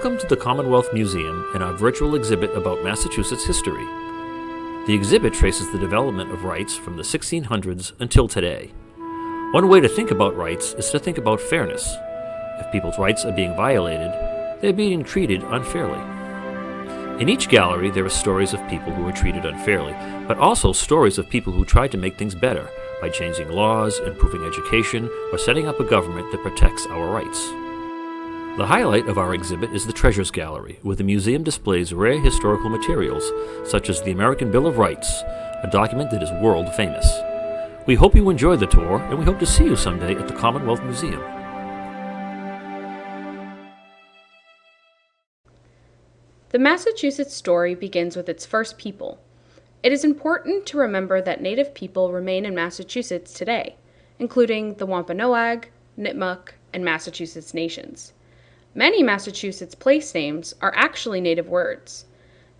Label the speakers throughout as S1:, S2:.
S1: Welcome to the Commonwealth Museum and our virtual exhibit about Massachusetts history. The exhibit traces the development of rights from the 1600s until today. One way to think about rights is to think about fairness. If people's rights are being violated, they're being treated unfairly. In each gallery, there are stories of people who were treated unfairly, but also stories of people who tried to make things better by changing laws, improving education, or setting up a government that protects our rights. The highlight of our exhibit is the Treasures Gallery, where the museum displays rare historical materials, such as the American Bill of Rights, a document that is world famous. We hope you enjoy the tour, and we hope to see you someday at the Commonwealth Museum.
S2: The Massachusetts story begins with its first people. It is important to remember that Native people remain in Massachusetts today, including the Wampanoag, Nipmuc, and Massachusetts nations. Many Massachusetts place names are actually Native words.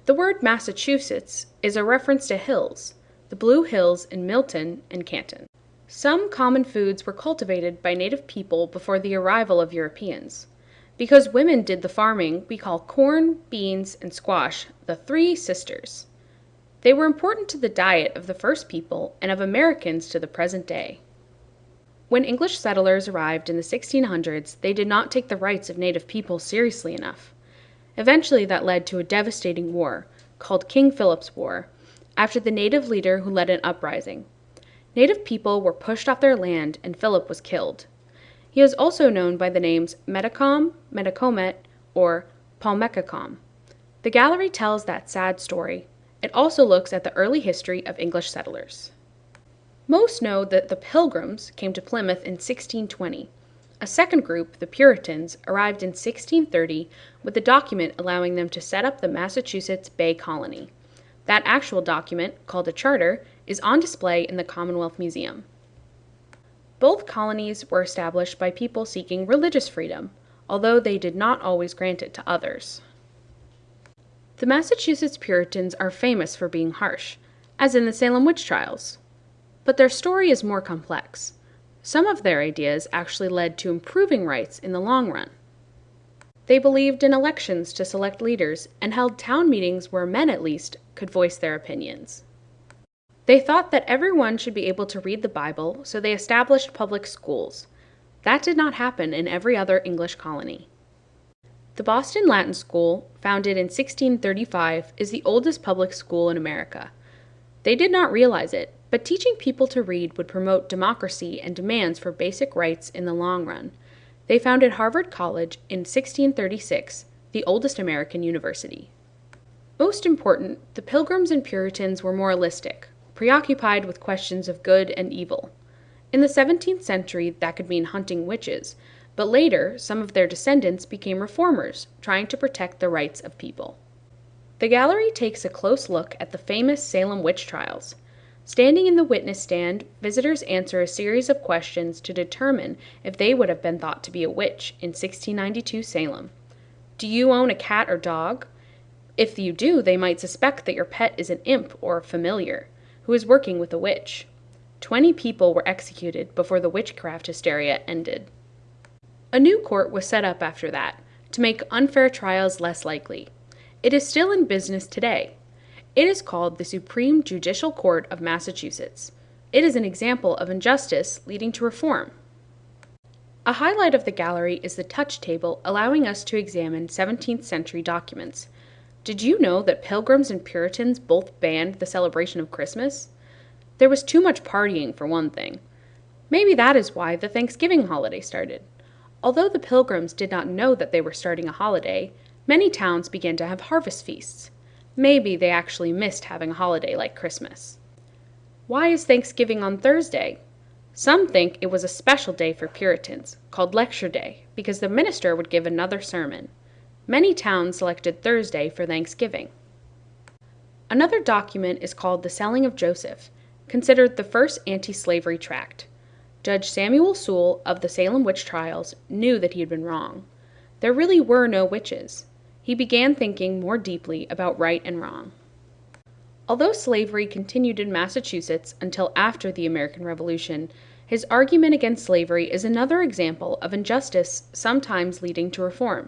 S2: The word Massachusetts is a reference to hills, the Blue Hills in Milton and Canton. Some common foods were cultivated by Native people before the arrival of Europeans. Because women did the farming, we call corn, beans, and squash the Three Sisters. They were important to the diet of the first people and of Americans to the present day. When English settlers arrived in the 1600s, they did not take the rights of Native people seriously enough. Eventually, that led to a devastating war, called King Philip's War, after the Native leader who led an uprising. Native people were pushed off their land and Philip was killed. He is also known by the names Metacom, Metacomet, or Palmecacom. The gallery tells that sad story. It also looks at the early history of English settlers. Most know that the Pilgrims came to Plymouth in 1620. A second group, the Puritans, arrived in 1630 with a document allowing them to set up the Massachusetts Bay Colony. That actual document, called a charter, is on display in the Commonwealth Museum. Both colonies were established by people seeking religious freedom, although they did not always grant it to others. The Massachusetts Puritans are famous for being harsh, as in the Salem witch trials. But their story is more complex. Some of their ideas actually led to improving rights in the long run. They believed in elections to select leaders and held town meetings where men, at least, could voice their opinions. They thought that everyone should be able to read the Bible, so they established public schools. That did not happen in every other English colony. The Boston Latin School, founded in 1635, is the oldest public school in America. They did not realize it, but teaching people to read would promote democracy and demands for basic rights in the long run. They founded Harvard College in 1636, the oldest American university. Most important, the Pilgrims and Puritans were moralistic, preoccupied with questions of good and evil. In the 17th century, that could mean hunting witches, but later, some of their descendants became reformers, trying to protect the rights of people. The gallery takes a close look at the famous Salem witch trials. Standing in the witness stand, visitors answer a series of questions to determine if they would have been thought to be a witch in 1692 Salem. Do you own a cat or dog? If you do, they might suspect that your pet is an imp or a familiar who is working with a witch. 20 people were executed before the witchcraft hysteria ended. A new court was set up after that, to make unfair trials less likely. It is still in business today. It is called the Supreme Judicial Court of Massachusetts. It is an example of injustice leading to reform. A highlight of the gallery is the touch table, allowing us to examine 17th century documents. Did you know that Pilgrims and Puritans both banned the celebration of Christmas? There was too much partying, for one thing. Maybe that is why the Thanksgiving holiday started. Although the Pilgrims did not know that they were starting a holiday, many towns began to have harvest feasts. Maybe they actually missed having a holiday like Christmas. Why is Thanksgiving on Thursday? Some think it was a special day for Puritans, called Lecture Day, because the minister would give another sermon. Many towns selected Thursday for Thanksgiving. Another document is called the Selling of Joseph, considered the first anti-slavery tract. Judge Samuel Sewall of the Salem witch trials knew that he had been wrong. There really were no witches. He began thinking more deeply about right and wrong. Although slavery continued in Massachusetts until after the American Revolution, his argument against slavery is another example of injustice sometimes leading to reform.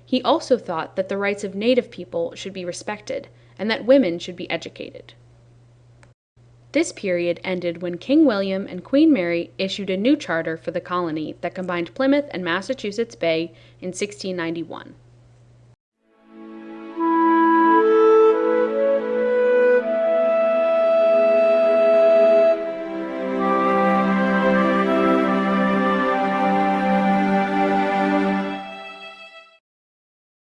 S2: He also thought that the rights of Native people should be respected and that women should be educated. This period ended when King William and Queen Mary issued a new charter for the colony that combined Plymouth and Massachusetts Bay in 1691.